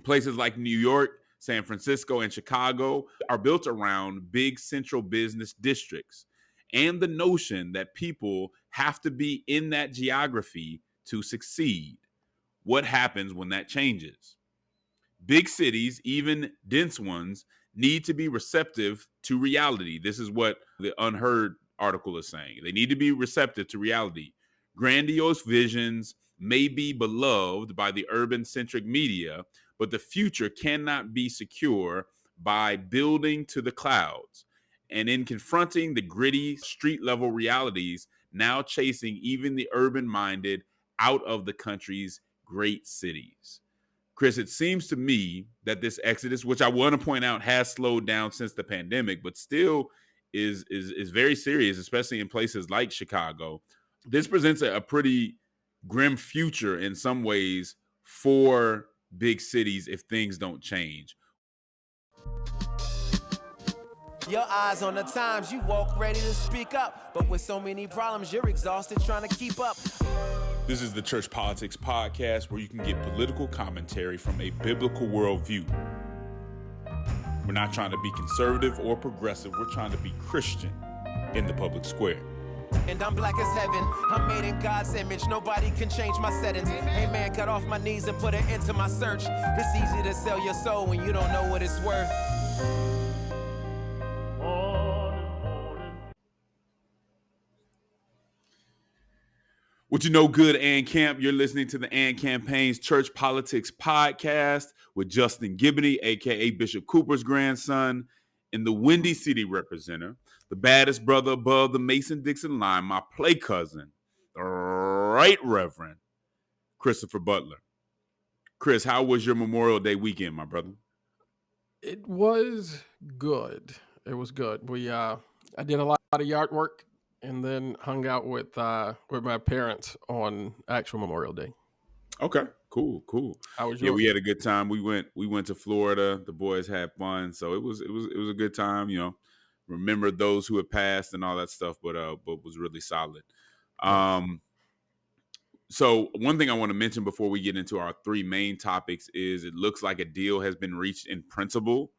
Places like New York, San Francisco, and Chicago are built around big central business districts and the notion that people have to be in that geography to succeed. What happens when that changes? Big cities, even dense ones, need to be receptive to reality. This is what the Unheard article is saying. They need to be receptive to reality. Grandiose visions may be beloved by the urban centric media, but the future cannot be secure by building to the clouds. And in confronting the gritty street level realities, now chasing even the urban minded out of the country's great cities. Chris, it seems to me that this exodus, which I want to point out has slowed down since the pandemic, but still is very serious, especially in places like Chicago. This presents a pretty grim future in some ways for big cities if things don't change. Your eyes on the times, you walk ready to speak up, but with so many problems, you're exhausted trying to keep up. This is the Church Politics Podcast, where you can get political commentary from a biblical worldview. We're not trying to be conservative or progressive. We're trying to be Christian in the public square. And I'm black as heaven. I'm made in God's image. Nobody can change my settings. Hey man, cut off my knees and put an end to my search. It's easy to sell your soul when you don't know what it's worth. What you know, good and camp. You're listening to the And Campaign's Church Politics Podcast with Justin Gibney, a.k.a. Bishop Cooper's grandson, and the Windy City representative, the baddest brother above the Mason-Dixon line, my play cousin, the Right Reverend Christopher Butler. Chris, how was your Memorial Day weekend, my brother? It was good. It was good. I did a lot of yard work and then hung out with my parents on actual Memorial Day. Okay, cool. How was yours? Yeah, we had a good time. We went to Florida. The boys had fun, so it was a good time. You know, remember those who had passed and all that stuff, but was really solid. So one thing I want to mention before we get into our three main topics is it looks like a deal has been reached in principle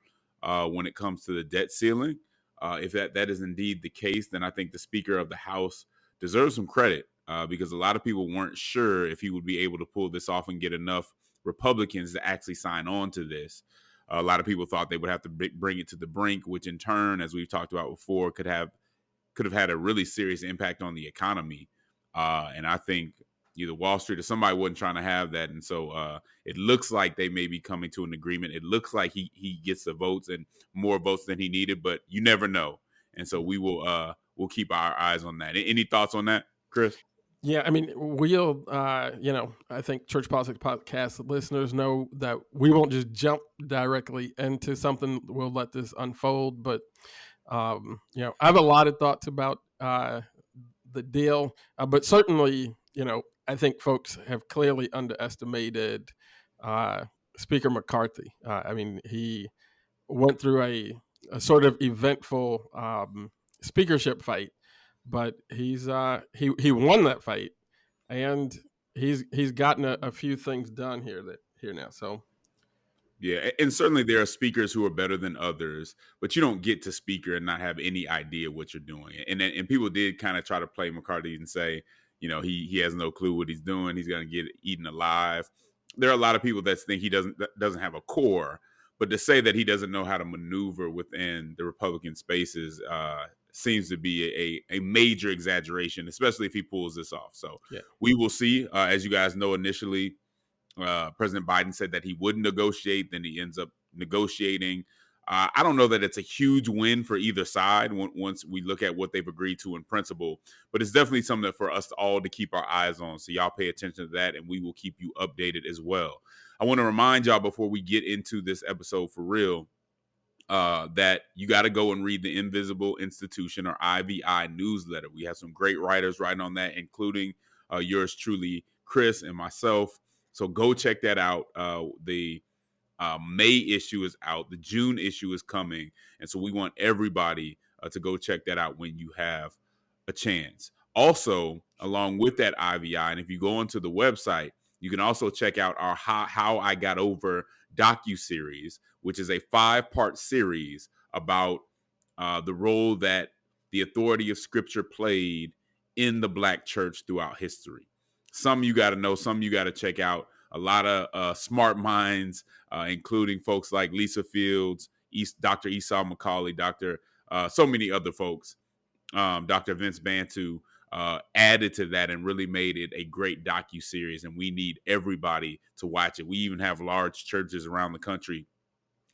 when it comes to the debt ceiling. If that is indeed the case, then I think the Speaker of the House deserves some credit because a lot of people weren't sure if he would be able to pull this off and get enough Republicans to actually sign on to this. A lot of people thought they would have to bring it to the brink, which in turn, as we've talked about before, could have had a really serious impact on the economy. And I think either Wall Street or somebody wasn't trying to have that. And so it looks like they may be coming to an agreement. It looks like he gets the votes and more votes than he needed, but you never know. And so we'll keep our eyes on that. Any thoughts on that, Chris? Yeah, I mean, I think Church Politics Podcast listeners know that we won't just jump directly into something. We'll let this unfold. But, I have a lot of thoughts about the deal. But certainly, I think folks have clearly underestimated Speaker McCarthy. He went through a sort of eventful speakership fight, but he won that fight, and he's gotten a few things done here now. So. Yeah, and certainly there are speakers who are better than others, but you don't get to speaker and not have any idea what you're doing. And people did kind of try to play McCarthy and say, he has no clue what he's doing. He's going to get eaten alive. There are a lot of people that think he doesn't have a core, but to say that he doesn't know how to maneuver within the Republican spaces seems to be a major exaggeration, especially if he pulls this off. So We will see. As you guys know, initially, President Biden said that he wouldn't negotiate. Then he ends up negotiating. I don't know that it's a huge win for either side once we look at what they've agreed to in principle, but it's definitely something for us all to keep our eyes on. So y'all pay attention to that, and we will keep you updated as well. I want to remind y'all before we get into this episode for real that you got to go and read the Invisible Institution, or IVI newsletter. We have some great writers writing on that, including yours truly, Chris, and myself. So go check that out. The May issue is out. The June issue is coming. And so we want everybody to go check that out when you have a chance. Also, along with that IVI, and if you go onto the website, you can also check out our How I Got Over docuseries, which is a 5-part series about the role that the authority of Scripture played in the Black church throughout history. Some you got to know, some you got to check out. A lot of smart minds, including folks like Lisa Fields, Dr. Esau McCauley, so many other folks, Dr. Vince Bantu, added to that and really made it a great docu-series, and we need everybody to watch it. We even have large churches around the country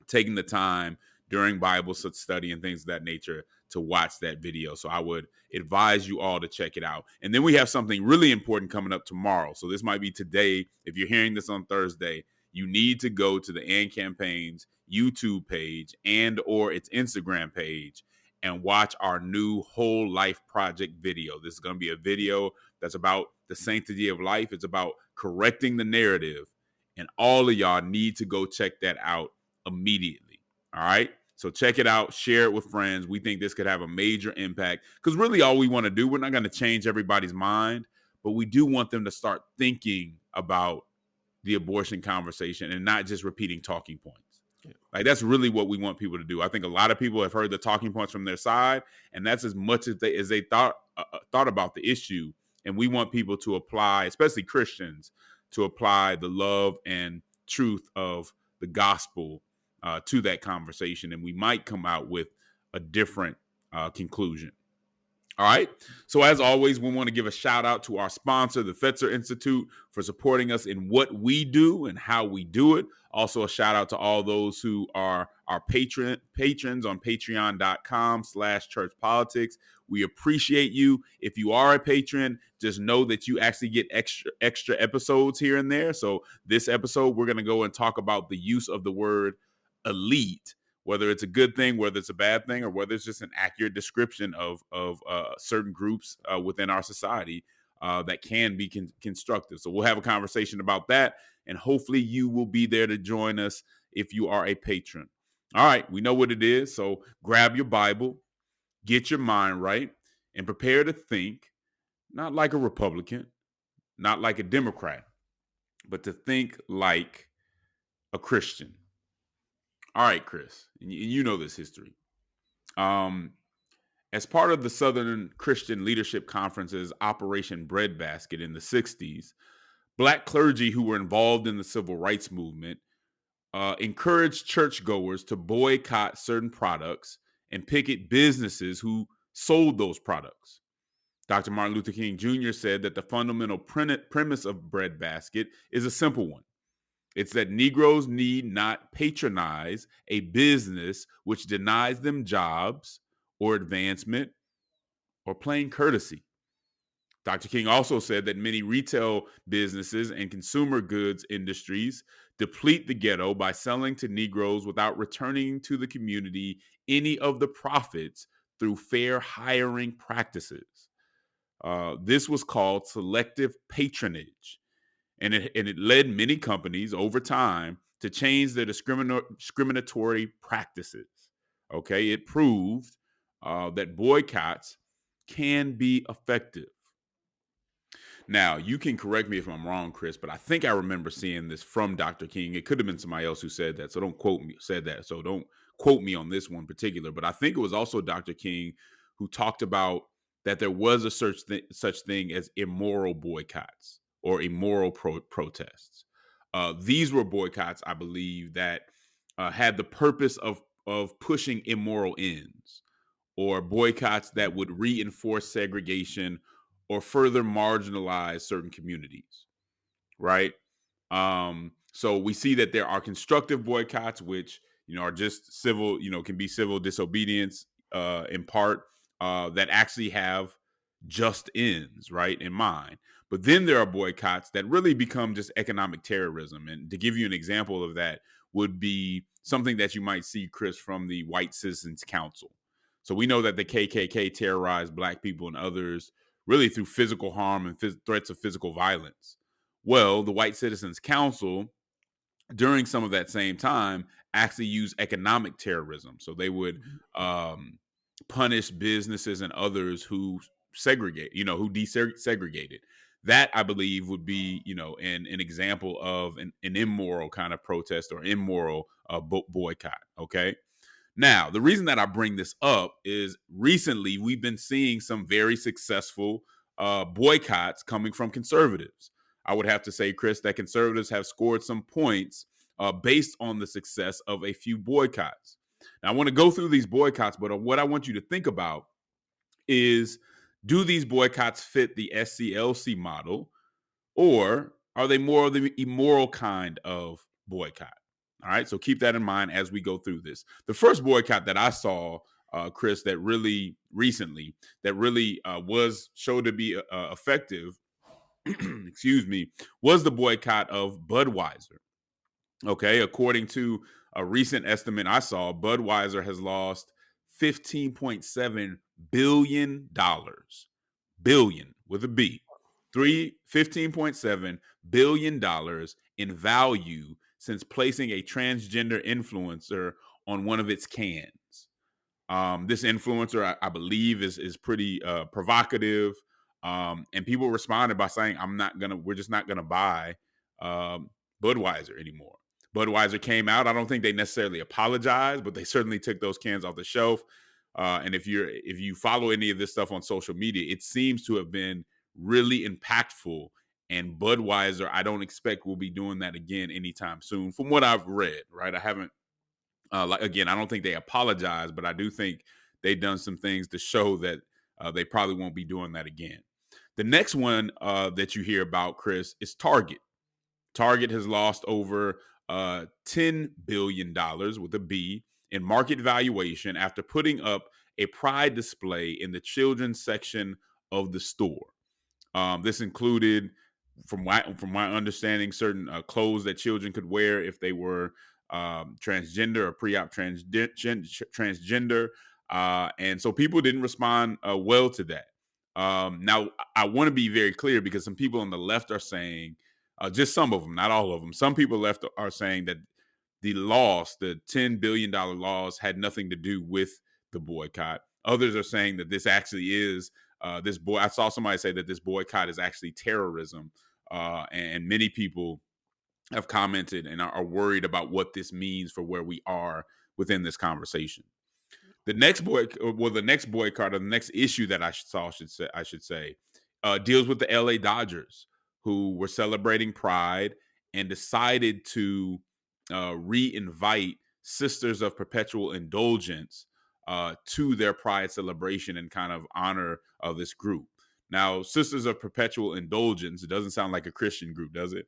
taking the time during Bible study and things of that nature to watch that video. So I would advise you all to check it out. And then we have something really important coming up tomorrow. So this might be today. If you're hearing this on Thursday, you need to go to the AND Campaign's YouTube page and or its Instagram page and watch our new Whole Life Project video. This is going to be a video that's about the sanctity of life. It's about correcting the narrative. And all of y'all need to go check that out immediately. All right. So check it out. Share it with friends. We think this could have a major impact because really all we want to do, we're not going to change everybody's mind, but we do want them to start thinking about the abortion conversation and not just repeating talking points. Like that's really what we want people to do. I think a lot of people have heard the talking points from their side, and that's as much as they thought about the issue. And we want people to apply, especially Christians, to apply the love and truth of the gospel to that conversation, and we might come out with a different conclusion. All right. So as always, we want to give a shout out to our sponsor, the Fetzer Institute, for supporting us in what we do and how we do it. Also, a shout out to all those who are our patrons on patreon.com/churchpolitics. We appreciate you. If you are a patron, just know that you actually get extra episodes here and there. So this episode, we're going to go and talk about the use of the word elite, whether it's a good thing, whether it's a bad thing, or whether it's just an accurate description of certain groups within our society that can be constructive. So we'll have a conversation about that, and hopefully you will be there to join us if you are a patron. All right, we know what it is, so grab your Bible, get your mind right, and prepare to think, not like a Republican, not like a Democrat, but to think like a Christian. All right, Chris, you know this history. As part of the Southern Christian Leadership Conference's Operation Breadbasket in the 60s, Black clergy who were involved in the civil rights movement encouraged churchgoers to boycott certain products and picket businesses who sold those products. Dr. Martin Luther King Jr. said that the fundamental premise of Breadbasket is a simple one. It's that Negroes need not patronize a business which denies them jobs or advancement or plain courtesy. Dr. King also said that many retail businesses and consumer goods industries deplete the ghetto by selling to Negroes without returning to the community any of the profits through fair hiring practices. This was called selective patronage. And it led many companies over time to change their discriminatory practices. Okay, it proved that boycotts can be effective. Now, you can correct me if I'm wrong, Chris, but I think I remember seeing this from Dr. King. It could have been somebody else who said that, so don't quote me on this one in particular. But I think it was also Dr. King who talked about that there was a such thing as immoral boycotts or immoral protests. These were boycotts, I believe, that had the purpose of pushing immoral ends, or boycotts that would reinforce segregation or further marginalize certain communities, right? So we see that there are constructive boycotts, which are just civil, can be civil disobedience in part, that actually have just ends, right, in mind. But then there are boycotts that really become just economic terrorism. And to give you an example of that would be something that you might see, Chris, from the White Citizens Council. So we know that the KKK terrorized Black people and others really through physical harm and threats of physical violence. Well, the White Citizens Council, during some of that same time, actually used economic terrorism. So they would punish businesses and others who segregate, who desegregated. That I believe would be, an example of an immoral kind of protest or immoral boycott. Okay. Now, the reason that I bring this up is recently we've been seeing some very successful boycotts coming from conservatives. I would have to say, Chris, that conservatives have scored some points based on the success of a few boycotts. Now, I want to go through these boycotts, but what I want you to think about is, do these boycotts fit the SCLC model, or are they more of the immoral kind of boycott? All right, so keep that in mind as we go through this. The first boycott that I saw, Chris, that really recently, that really was showed to be effective, excuse me, was the boycott of Budweiser. Okay, according to a recent estimate I saw, Budweiser has lost $15.7 billion, billion with a B, $15.7 billion in value since placing a transgender influencer on one of its cans. This influencer, I believe, is pretty provocative, and people responded by saying, we're just not gonna buy Budweiser anymore. Budweiser came out. I don't think they necessarily apologized, but they certainly took those cans off the shelf. And if you follow any of this stuff on social media, it seems to have been really impactful. And Budweiser, I don't expect will be doing that again anytime soon, from what I've read. Right, I haven't. Again, I don't think they apologize, but I do think they've done some things to show that they probably won't be doing that again. The next one that you hear about, Chris, is Target. Target has lost over $10 billion with a B in market valuation after putting up a pride display in the children's section of the store. This included, from my understanding, certain clothes that children could wear if they were transgender or pre-op transgender. And so people didn't respond well to that. Now, I want to be very clear, because some people on the left are saying, just some of them, not all of them, some people left are saying that the $10 billion loss had nothing to do with the boycott. Others are saying that this actually is I saw somebody say that this boycott is actually terrorism. And many people have commented and are worried about what this means for where we are within this conversation. The next boycott, or the next issue that I should say, deals with the LA Dodgers, who were celebrating Pride and decided to re-invite Sisters of Perpetual Indulgence to their Pride celebration and kind of honor of this group. Now, Sisters of Perpetual Indulgence, it doesn't sound like a Christian group, does it?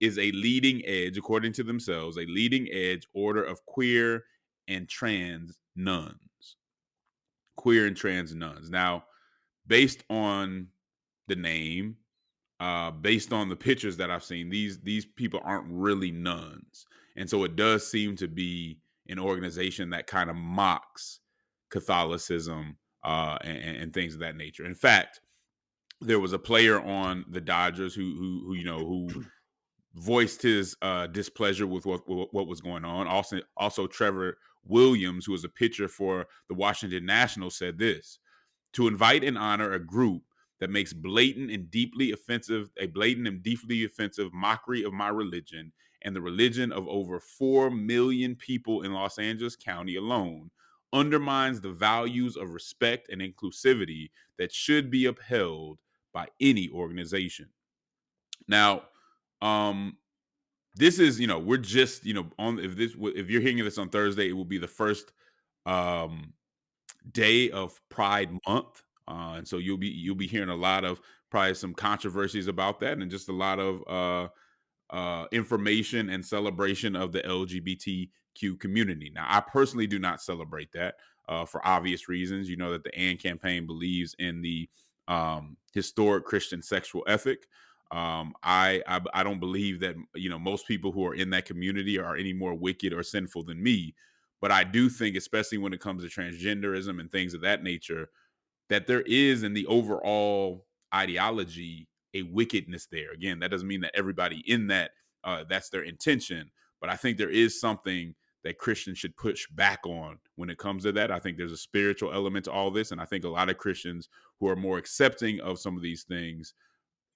Is a leading edge, according to themselves, a leading edge order of queer and trans nuns. Queer and trans nuns. Now, based on the name, based on the pictures that I've seen, these people aren't really nuns. And so it does seem to be an organization that kind of mocks Catholicism and things of that nature. In fact, there was a player on the Dodgers who voiced his displeasure with what was going on. Also, Trevor Williams, who was a pitcher for the Washington Nationals, said this: to invite and honor a group that makes blatant and deeply offensive mockery of my religion and the religion of over 4 million people in Los Angeles County alone undermines the values of respect and inclusivity that should be upheld by any organization. Now, this is, we're just, if you're hearing this on Thursday, it will be the first day of Pride Month. And so you'll be hearing a lot of probably some controversies about that, and just a lot of information and celebration of the LGBTQ community. Now, I personally do not celebrate that for obvious reasons. You know that the AND campaign believes in the historic Christian sexual ethic. I don't believe that most people who are in that community are any more wicked or sinful than me. But I do think, especially when it comes to transgenderism and things of that nature, that there is in the overall ideology a wickedness there. Again, that doesn't mean that everybody in that that's their intention, but I think there is something that Christians should push back on when it comes to that. I think there's a spiritual element to all this, and I think a lot of Christians who are more accepting of some of these things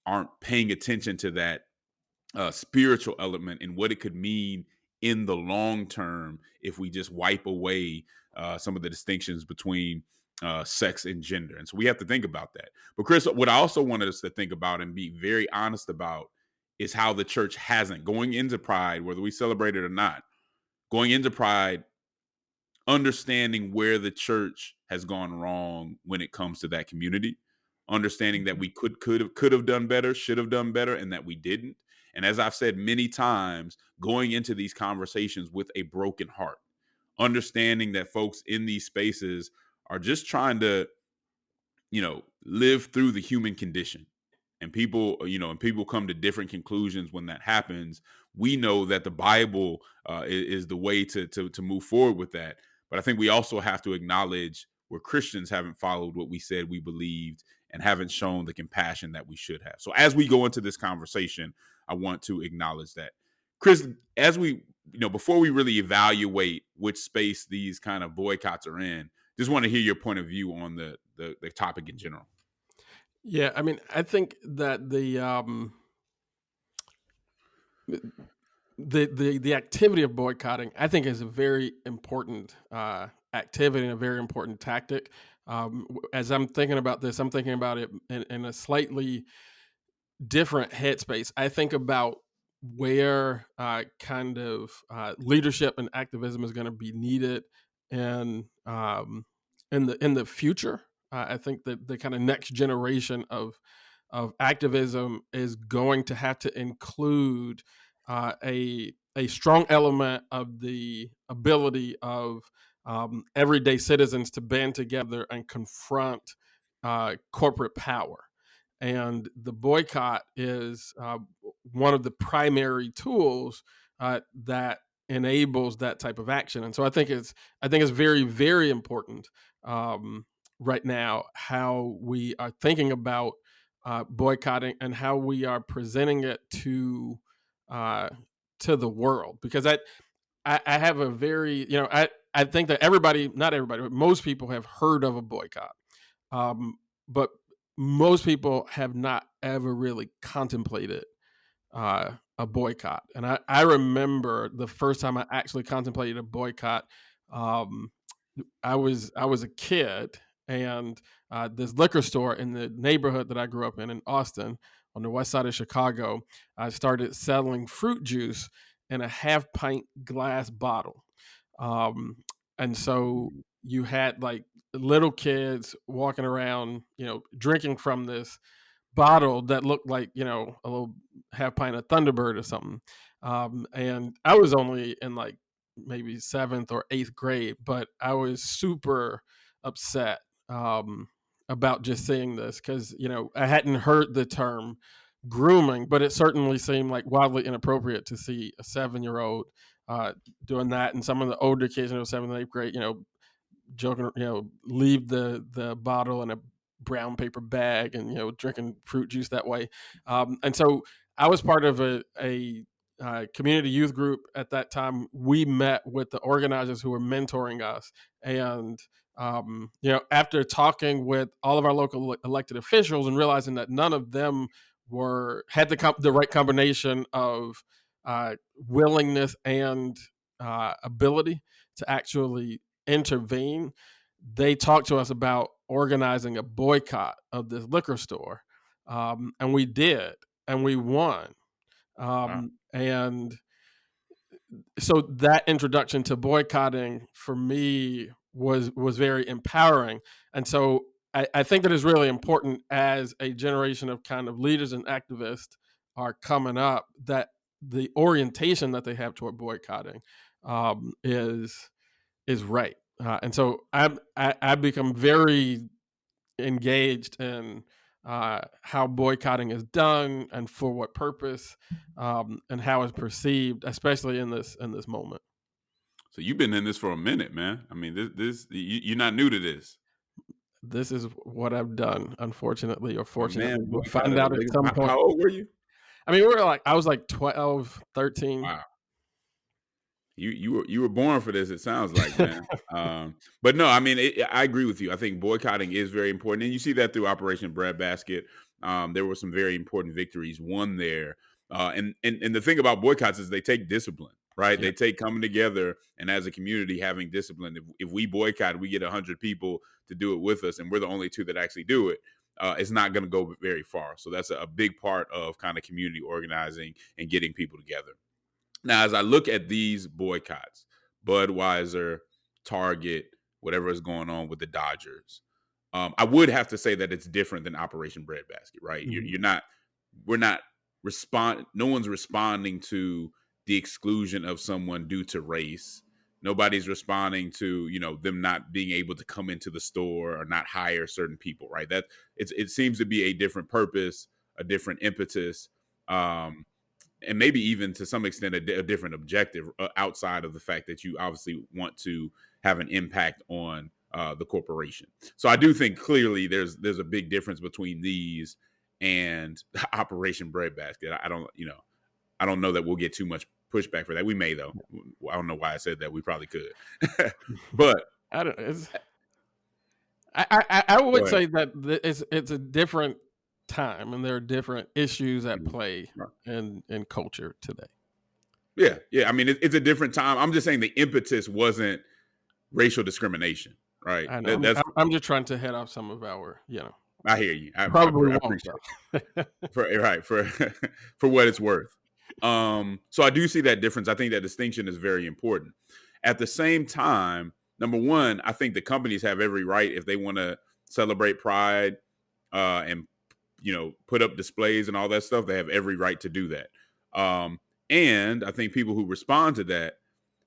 aren't paying attention to that spiritual element and what it could mean in the long term if we just wipe away some of the distinctions between sex and gender. And so we have to think about that. But Chris, what I also wanted us to think about and be very honest about is how the church hasn't, going into Pride, whether we celebrate it or not, going into Pride, understanding where the church has gone wrong when it comes to that community, understanding that we could have done better, should have done better, and that we didn't. And as I've said many times, going into these conversations with a broken heart, understanding that folks in these spaces are just trying to, live through the human condition. And people come to different conclusions when that happens. We know that the Bible is the way to move forward with that. But I think we also have to acknowledge where Christians haven't followed what we said we believed and haven't shown the compassion that we should have. So as we go into this conversation, I want to acknowledge that. Chris, as we, before we really evaluate which space these kind of boycotts are in, just want to hear your point of view on the topic in general. Yeah, I mean, I think that the activity of boycotting, I think, is a very important activity and a very important tactic. As I'm thinking about this, I'm thinking about it in a slightly different headspace. I think about where kind of leadership and activism is going to be needed, and in the future. I think that the kind of next generation of activism is going to have to include a strong element of the ability of everyday citizens to band together and confront corporate power. And the boycott is one of the primary tools that enables that type of action. And so I think it's very, very important right now how we are thinking about boycotting and how we are presenting it to the world. Because I have a very, I think that not everybody, but most people have heard of a boycott. But most people have not ever really contemplated a boycott. And I remember the first time I actually contemplated a boycott. I was a kid, and this liquor store in the neighborhood that I grew up in Austin, on the west side of Chicago, I started selling fruit juice in a half-pint glass bottle. And so you had like little kids walking around, drinking from this bottle that looked like, a little half pint of Thunderbird or something. And I was only in like maybe 7th or 8th grade, but I was super upset about just seeing this because, I hadn't heard the term grooming, but it certainly seemed like wildly inappropriate to see a 7-year-old doing that. And some of the older kids, 7th and 8th grade, joking, leave the bottle in a brown paper bag and, drinking fruit juice that way. And so I was part of a community youth group at that time. We met with the organizers who were mentoring us. And, after talking with all of our local elected officials and realizing that none of them had the right combination of willingness and ability to actually intervene, they talked to us about organizing a boycott of this liquor store. And we did, and we won. Wow. And so that introduction to boycotting for me was very empowering. And so I think that is really important as a generation of kind of leaders and activists are coming up, that the orientation that they have toward boycotting is right. And so I've become very engaged in how boycotting is done and for what purpose, and how it's perceived, especially in this moment. So you've been in this for a minute, man. I mean, you're not new to this. This is what I've done, unfortunately or fortunately. Man, We'll find out at some point. How old were you? I mean, I was like 12, 13. Wow. You were born for this, it sounds like, man. But no, I mean, I agree with you. I think boycotting is very important, and you see that through Operation Breadbasket. There were some very important victories won there. And the thing about boycotts is they take discipline, right? Yeah. They take coming together and as a community having discipline. If we boycott, we get 100 people to do it with us, and we're the only two that actually do it. It's not going to go very far. So that's a big part of kind of community organizing and getting people together. Now, as I look at these boycotts, Budweiser, Target, whatever is going on with the Dodgers, I would have to say that it's different than Operation Breadbasket, right? Mhm. We're not no one's responding to the exclusion of someone due to race. Nobody's responding to, them not being able to come into the store or not hire certain people, right? It seems to be a different purpose, a different impetus. And maybe even to some extent a different objective outside of the fact that you obviously want to have an impact on the corporation. So I do think clearly there's a big difference between these and Operation Breadbasket. I don't know that we'll get too much pushback for that. We may though. I don't know why I said that. We probably could, but I don't. I would say that it's a different time, and there are different issues at play in culture today. Yeah. I mean, it's a different time. I'm just saying the impetus wasn't racial discrimination, right? I know. I'm just trying to head off some of our, I hear you. I probably appreciate it. For what it's worth. So I do see that difference. I think that distinction is very important. At the same time, number one, I think the companies have every right if they want to celebrate Pride and put up displays and all that stuff. They have every right to do that. And I think people who respond to that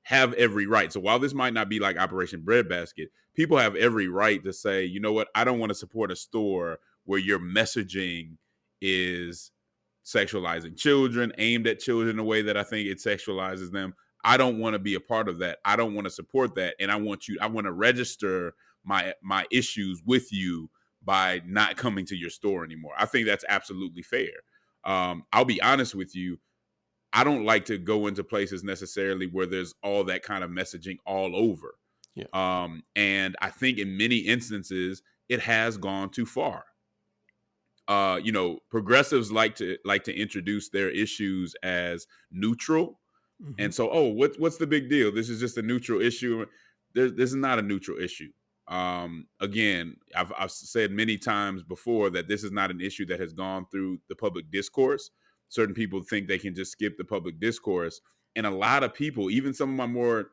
have every right. So while this might not be like Operation Breadbasket, people have every right to say, you know what, I don't want to support a store where your messaging is sexualizing children, aimed at children in a way that I think it sexualizes them. I don't want to be a part of that. I don't want to support that. And I want to register my issues with you by not coming to your store anymore. I think that's absolutely fair. I'll be honest with you. I don't like to go into places necessarily where there's all that kind of messaging all over. Yeah. And I think in many instances, it has gone too far. Progressives like to introduce their issues as neutral. Mm-hmm. And so, what's the big deal? This is just a neutral issue. This is not a neutral issue. Again, I've said many times before that this is not an issue that has gone through the public discourse. Certain people think they can just skip the public discourse. And a lot of people, even some of my more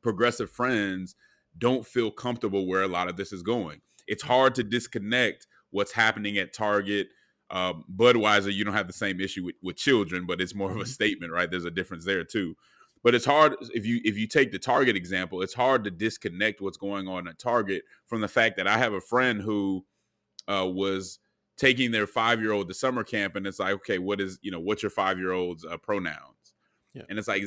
progressive friends, don't feel comfortable where a lot of this is going. It's hard to disconnect what's happening at Target. Budweiser, you don't have the same issue with children, but it's more of a statement, right? There's a difference there too. But it's hard if you take the Target example, it's hard to disconnect what's going on at Target from the fact that I have a friend who was taking their 5-year-old to summer camp, and it's like, okay, what's your 5-year-old's pronouns? Yeah. And it's like,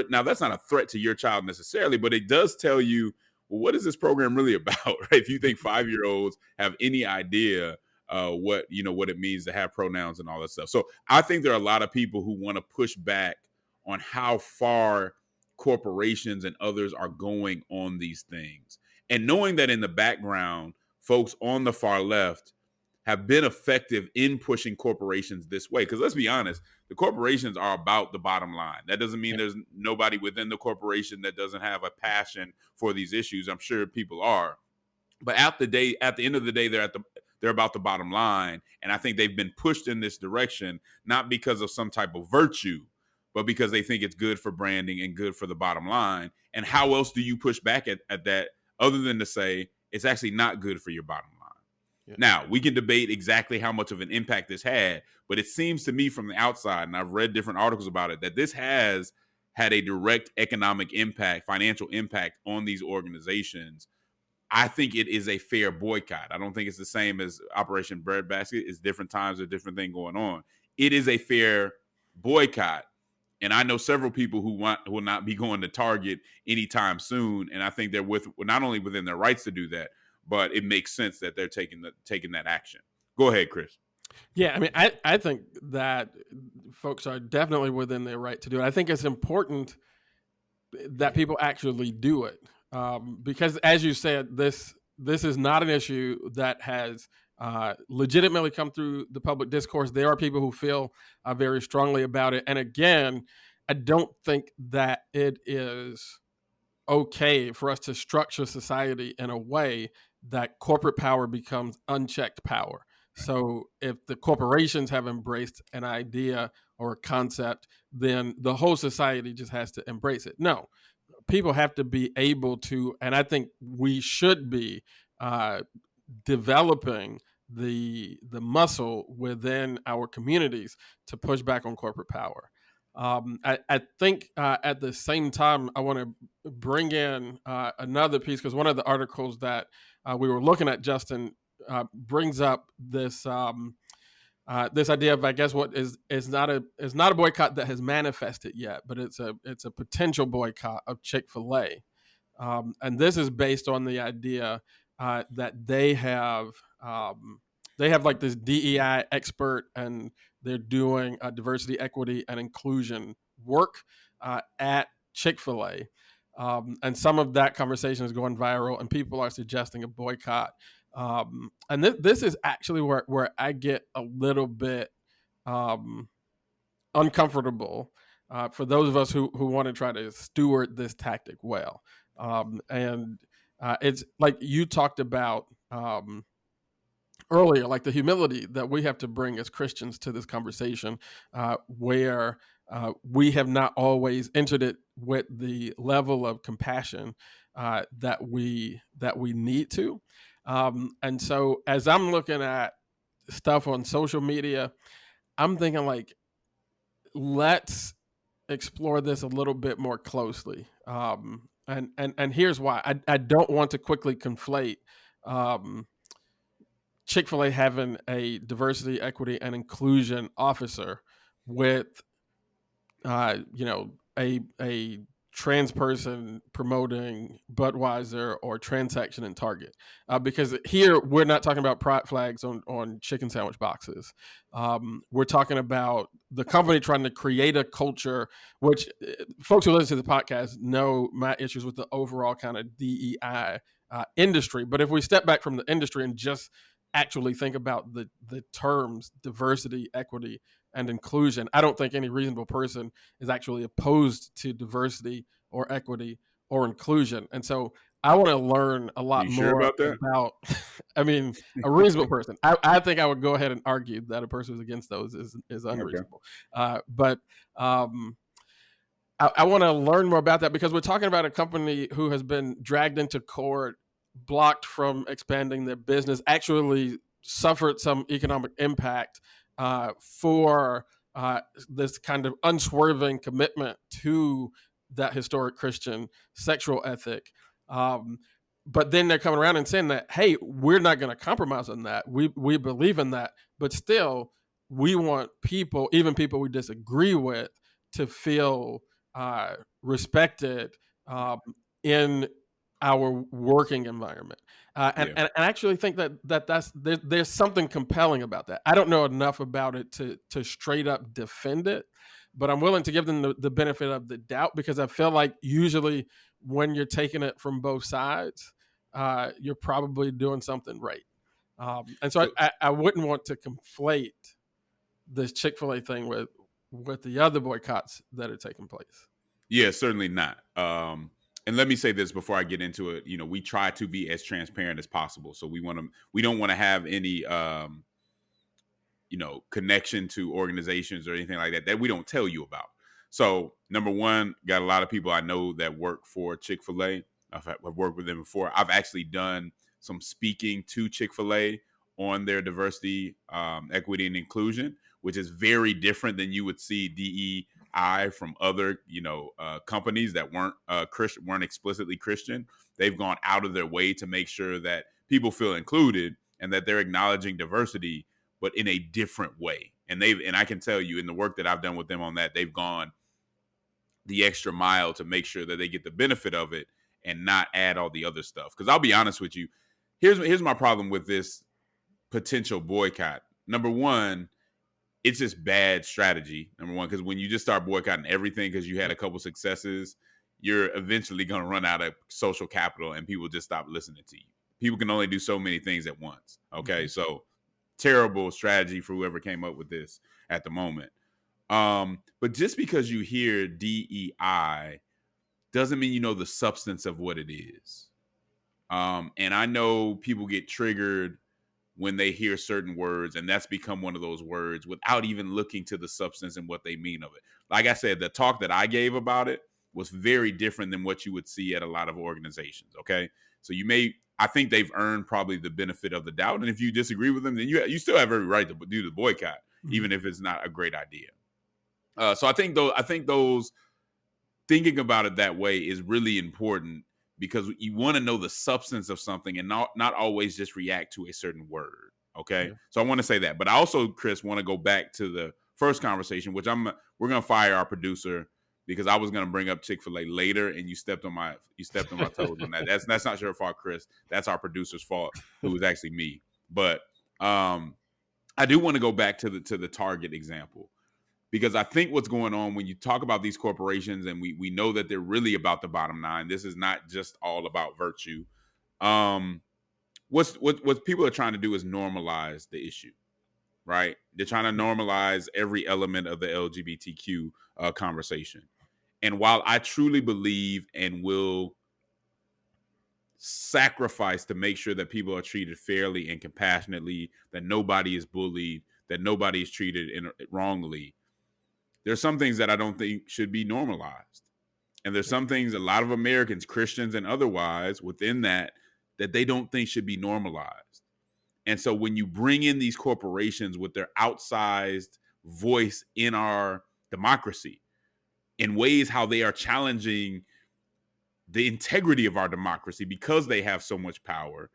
now that's not a threat to your child necessarily, but it does tell you, well, what is this program really about, right? If you think 5-year-olds have any idea what it means to have pronouns and all that stuff. So I think there are a lot of people who want to push back on how far corporations and others are going on these things. And knowing that in the background, folks on the far left have been effective in pushing corporations this way. Because let's be honest, the corporations are about the bottom line. That doesn't mean there's nobody within the corporation that doesn't have a passion for these issues. I'm sure people are. But at the end of the day, they're about the bottom line. And I think they've been pushed in this direction, not because of some type of virtue, but because they think it's good for branding and good for the bottom line. And how else do you push back at that other than to say it's actually not good for your bottom line? Yeah. Now, we can debate exactly how much of an impact this had, but it seems to me from the outside, and I've read different articles about it, that this has had a direct economic impact, financial impact on these organizations. I think it is a fair boycott. I don't think it's the same as Operation Breadbasket. It's different times, a different thing going on. It is a fair boycott. And I know several people who will not be going to Target anytime soon. And I think they're not only within their rights to do that, but it makes sense that they're taking that action. Go ahead, Chris. Yeah, I mean, I think that folks are definitely within their right to do it. I think it's important that people actually do it because, as you said, this is not an issue that has legitimately come through the public discourse. There are people who feel very strongly about it. And again, I don't think that it is okay for us to structure society in a way that corporate power becomes unchecked power. So if the corporations have embraced an idea or a concept, then the whole society just has to embrace it. No, people have to be able to, and I think we should be uh, developing the muscle within our communities to push back on corporate power. I think at the same time, I want to bring in another piece because one of the articles that we were looking at, Justin, brings up this idea of, I guess, what is not a boycott that has manifested yet, but it's a potential boycott of Chick-fil-A, and this is based on the idea that they have like this DEI expert, and they're doing diversity, equity, and inclusion work at Chick-fil-A. And some of that conversation is going viral, and people are suggesting a boycott. And this is actually where I get a little bit uncomfortable for those of us who want to try to steward this tactic well. And it's like you talked about earlier, like the humility that we have to bring as Christians to this conversation, where we have not always entered it with the level of compassion that we need to. And so, as I'm looking at stuff on social media, I'm thinking like, let's explore this a little bit more closely. And here's why. I don't want to quickly conflate Chick-fil-A having a diversity, equity, and inclusion officer with, a trans person promoting Budweiser or trans section in Target. Because here we're not talking about pride flags on chicken sandwich boxes. We're talking about the company trying to create a culture, which folks who listen to the podcast know my issues with the overall kind of DEI industry. But if we step back from the industry and just actually think about the terms diversity, equity, and inclusion, I don't think any reasonable person is actually opposed to diversity or equity or inclusion. And so I want to learn a lot You more sure about that? about, I mean, a reasonable person. I think I would go ahead and argue that a person who's against those is unreasonable. Okay. But I want to learn more about that because we're talking about a company who has been dragged into court, blocked from expanding their business, actually suffered some economic impact for this kind of unswerving commitment to that historic Christian sexual ethic. But then they're coming around and saying that, hey, we're not going to compromise on that. We believe in that, but still, we want people, even people we disagree with, to feel respected in our working environment. And I actually think that there's something compelling about that. I don't know enough about it to straight up defend it, but I'm willing to give them the benefit of the doubt because I feel like usually when you're taking it from both sides, you're probably doing something right. And so I wouldn't want to conflate this Chick-fil-A thing with the other boycotts that are taking place. Yeah, certainly not. And let me say this before I get into it. You know, we try to be as transparent as possible. So we don't want to have any, connection to organizations or anything like that we don't tell you about. So number one, got a lot of people I know that work for Chick-fil-A. I've worked with them before. I've actually done some speaking to Chick-fil-A on their diversity, equity, and inclusion, which is very different than you would see DEI from other, companies that weren't explicitly Christian. They've gone out of their way to make sure that people feel included and that they're acknowledging diversity, but in a different way. And I can tell you in the work that I've done with them on that, they've gone the extra mile to make sure that they get the benefit of it and not add all the other stuff. Because I'll be honest with you, here's my problem with this potential boycott. Number one, it's just bad strategy. Number one, because when you just start boycotting everything because you had a couple successes, you're eventually going to run out of social capital and people just stop listening to you. People can only do so many things at once. Okay, so terrible strategy for whoever came up with this at the moment. But just because you hear DEI doesn't mean you know the substance of what it is. And I know people get triggered when they hear certain words, and that's become one of those words without even looking to the substance and what they mean of it. Like I said, the talk that I gave about it was very different than what you would see at a lot of organizations. Okay, so I think they've earned probably the benefit of the doubt, and if you disagree with them, then you still have every right to do the boycott, even if it's not a great idea. So I think those thinking about it that way is really important, because you want to know the substance of something and not always just react to a certain word. Okay. Yeah. So I want to say that. But I also, Chris, want to go back to the first conversation, which we're gonna fire our producer, because I was gonna bring up Chick-fil-A later and you stepped on my toes on that. That's not your fault, Chris. That's our producer's fault, who was actually me. But I do want to go back to the Target example, because I think what's going on when you talk about these corporations, and we know that they're really about the bottom line. This is not just all about virtue. What people are trying to do is normalize the issue, right? They're trying to normalize every element of the LGBTQ conversation. And while I truly believe and will sacrifice to make sure that people are treated fairly and compassionately, that nobody is bullied, that nobody is treated wrongly, there's some things that I don't think should be normalized. And there's some things a lot of Americans, Christians and otherwise, within that they don't think should be normalized. And so when you bring in these corporations with their outsized voice in our democracy, in ways how they are challenging the integrity of our democracy because they have so much power,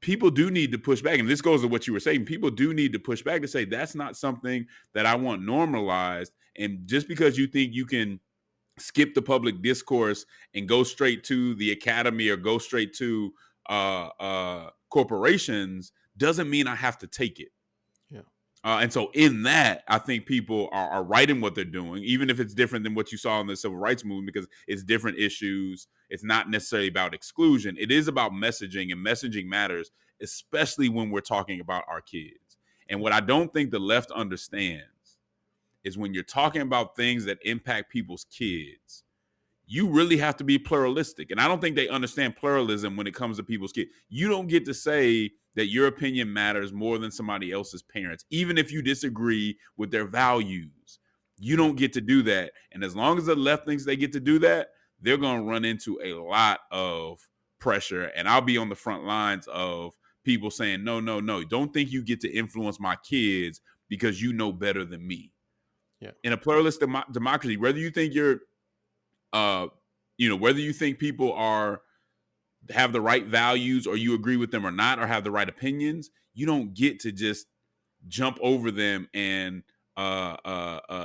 people do need to push back. And this goes to what you were saying. People do need to push back to say, that's not something that I want normalized. And just because you think you can skip the public discourse and go straight to the academy or go straight to corporations doesn't mean I have to take it. Yeah. And so in that, I think people are right in what they're doing, even if it's different than what you saw in the civil rights movement, because it's different issues. It's not necessarily about exclusion. It is about messaging, and messaging matters, especially when we're talking about our kids. And what I don't think the left understands is when you're talking about things that impact people's kids, you really have to be pluralistic. And I don't think they understand pluralism when it comes to people's kids. You don't get to say that your opinion matters more than somebody else's parents, even if you disagree with their values. You don't get to do that. And as long as the left thinks they get to do that, they're going to run into a lot of pressure. And I'll be on the front lines of people saying, no, don't think you get to influence my kids because you know better than me. Yeah. In a pluralistic democracy, whether you think whether you think people have the right values, or you agree with them or not, or have the right opinions, you don't get to just jump over them and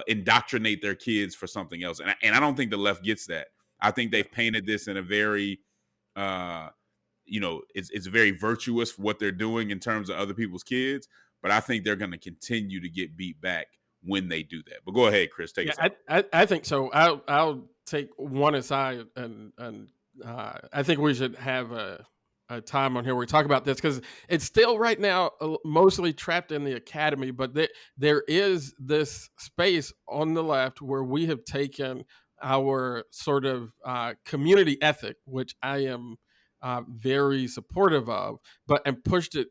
indoctrinate their kids for something else. And I don't think the left gets that. I think they've painted this in a very, it's very virtuous for what they're doing in terms of other people's kids. But I think they're going to continue to get beat back when they do that. But go ahead, Chris. Take us out. I think so. I'll take one aside, and I think we should have a time on here where we talk about this, because it's still right now mostly trapped in the academy, but there is this space on the left where we have taken our sort of community ethic, which I am very supportive of,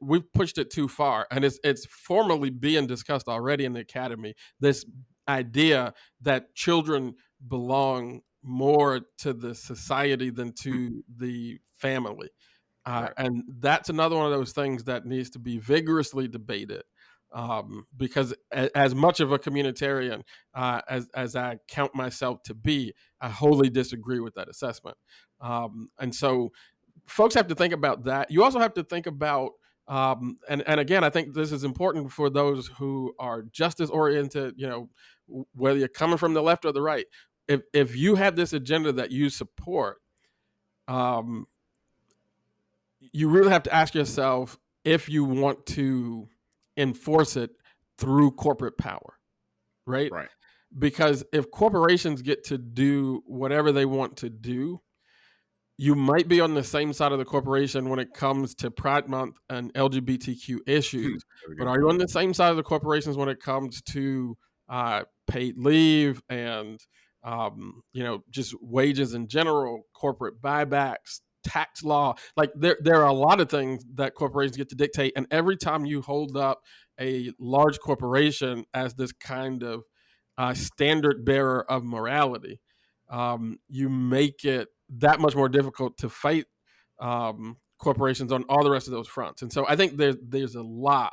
we've pushed it too far, and it's formally being discussed already in the academy, this idea that children belong more to the society than to the family. Right. And that's another one of those things that needs to be vigorously debated, because as much of a communitarian as I count myself to be, I wholly disagree with that assessment. And so folks have to think about that. You also have to think about, and again, I think this is important for those who are justice oriented, whether you're coming from the left or the right. If you have this agenda that you support, you really have to ask yourself if you want to enforce it through corporate power, right? Right. Because if corporations get to do whatever they want to do, you might be on the same side of the corporation when it comes to Pride Month and LGBTQ issues, There we but go. are you on the same side of the corporations when it comes to paid leave and just wages in general, corporate buybacks, tax law? Like there are a lot of things that corporations get to dictate, and every time you hold up a large corporation as this kind of standard bearer of morality, you make it that much more difficult to fight corporations on all the rest of those fronts. And so I think there's a lot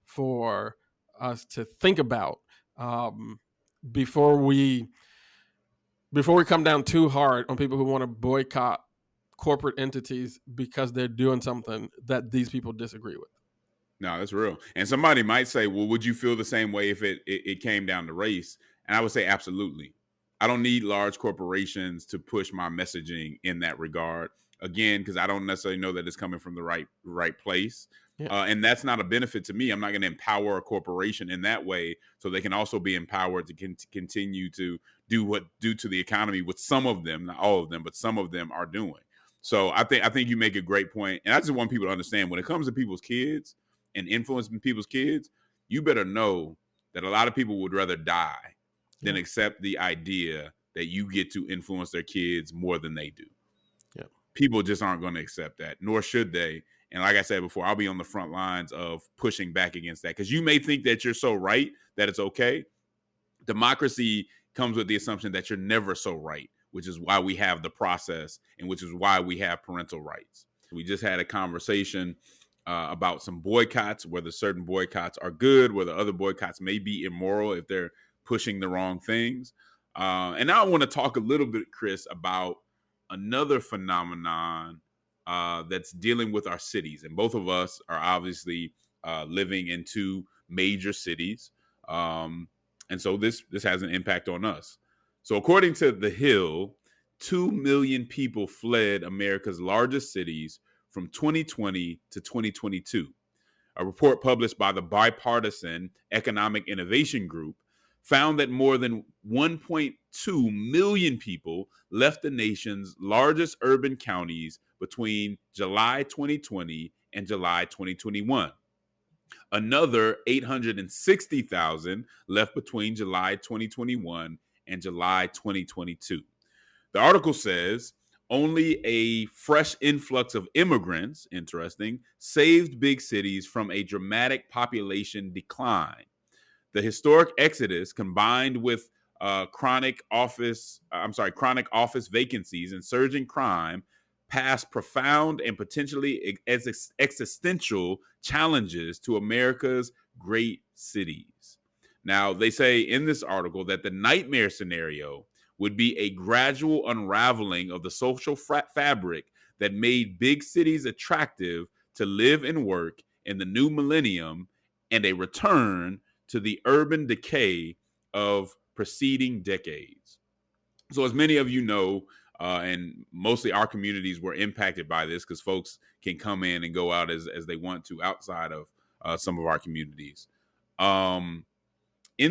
for us to think about before we come down too hard on people who want to boycott corporate entities because they're doing something that these people disagree with. No, that's real. And somebody might say, well, would you feel the same way if it came down to race? And I would say, absolutely. I don't need large corporations to push my messaging in that regard. Again, because I don't necessarily know that it's coming from the right place. Yeah. And that's not a benefit to me. I'm not going to empower a corporation in that way, so they can also be empowered to continue to do to the economy, with some of them, not all of them, but some of them are doing. So I think you make a great point. And I just want people to understand, when it comes to people's kids and influencing people's kids, you better know that a lot of people would rather die than accept the idea that you get to influence their kids more than they do. Yeah. People just aren't going to accept that, nor should they. And like I said before, I'll be on the front lines of pushing back against that, because you may think that you're so right that it's okay. Democracy comes with the assumption that you're never so right, which is why we have the process and which is why we have parental rights. We just had a conversation about some boycotts, whether certain boycotts are good, whether other boycotts may be immoral if they're pushing the wrong things. And now I want to talk a little bit, Chris, about another phenomenon that's dealing with our cities. And both of us are obviously living in two major cities. And so this has an impact on us. So according to The Hill, 2 million people fled America's largest cities from 2020 to 2022. A report published by the bipartisan Economic Innovation Group found that more than 1.2 million people left the nation's largest urban counties between July 2020 and July 2021. Another 860,000 left between July 2021 and July 2022. The article says only a fresh influx of immigrants, interesting, saved big cities from a dramatic population decline. The historic exodus, combined with chronic office vacancies and surging crime, past profound and potentially existential challenges to America's great cities. Now, they say in this article that the nightmare scenario would be a gradual unraveling of the social fabric that made big cities attractive to live and work in the new millennium, and a return to the urban decay of preceding decades. So as many of you know, and mostly our communities were impacted by this, because folks can come in and go out as they want to outside of some of our communities. In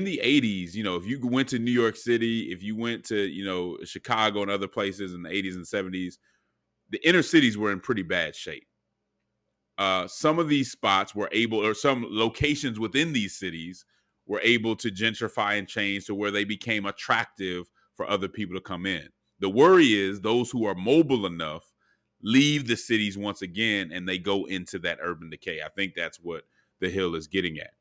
the 80s, if you went to New York City, if you went to, Chicago and other places in the 80s and 70s, the inner cities were in pretty bad shape. Some of these spots were able, or some locations within these cities were able to gentrify and change to where they became attractive for other people to come in. The worry is those who are mobile enough leave the cities once again and they go into that urban decay. I think that's what The Hill is getting at.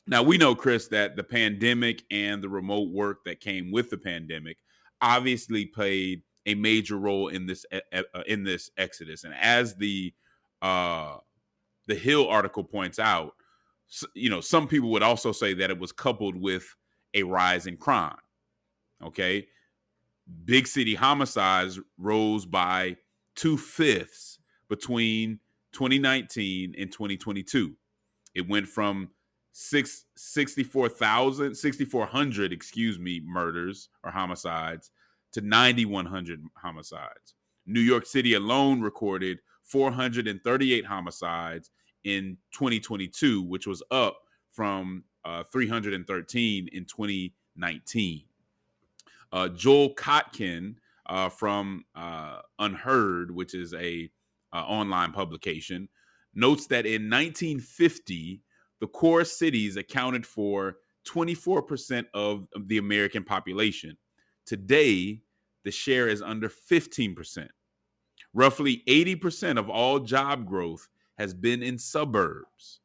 Now, we know, Chris, that the pandemic and the remote work that came with the pandemic obviously played a major role in this exodus. And as the Hill article points out, some people would also say that it was coupled with a rise in crime. Okay. Big city homicides rose by 2/5 between 2019 and 2022. It went from 6,400 murders or homicides to 9,100 homicides. New York City alone recorded 438 homicides in 2022, which was up from 313 in 2019. Joel Kotkin from Unheard, which is a online publication, notes that in 1950, the core cities accounted for 24% of the American population. Today, the share is under 15%. Roughly 80% of all job growth has been in suburbs.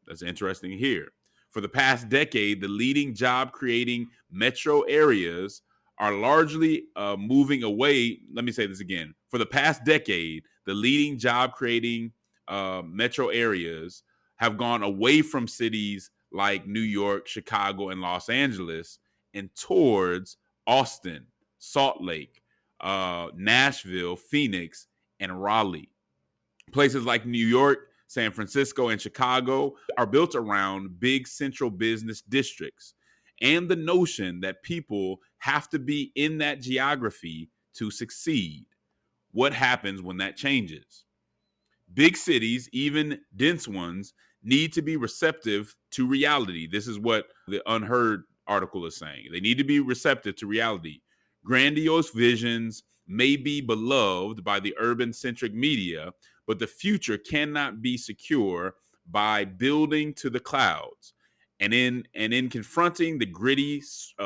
That's interesting here. For the past decade, the leading job creating metro areas are largely moving away. Let me say this again. For the past decade, the leading job creating metro areas have gone away from cities like New York, Chicago, and Los Angeles and towards Austin, Salt Lake, Nashville, Phoenix, and Raleigh. Places like New York, San Francisco, and Chicago are built around big central business districts and the notion that people have to be in that geography to succeed. What happens when that changes? Big cities, even dense ones, need to be receptive to reality. This is what the Unheard article is saying. They need to be receptive to reality. Grandiose visions may be beloved by the urban centric media, but the future cannot be secure by building to the clouds. And in confronting the gritty